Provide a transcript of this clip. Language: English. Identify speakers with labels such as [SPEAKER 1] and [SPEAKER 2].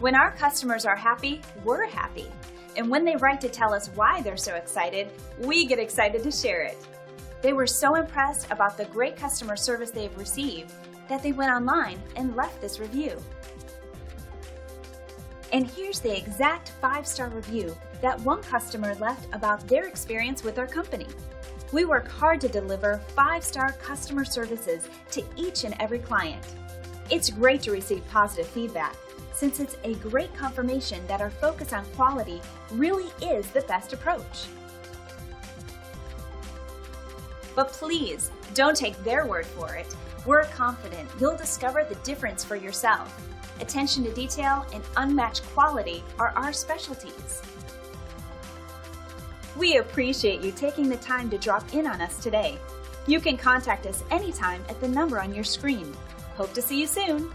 [SPEAKER 1] When our customers are happy, we're happy. And when they write to tell us why they're so excited, we get excited to share it. They were so impressed about the great customer service they've received that they went online and left this review. And here's the exact 5-star review that one customer left about their experience with our company. We work hard to deliver 5-star customer services to each and every client. It's great to receive positive feedback, since it's a great confirmation that our focus on quality really is the best approach. But please, don't take their word for it. We're confident you'll discover the difference for yourself. Attention to detail and unmatched quality are our specialties. We appreciate you taking the time to drop in on us today. You can contact us anytime at the number on your screen. Hope to see you soon.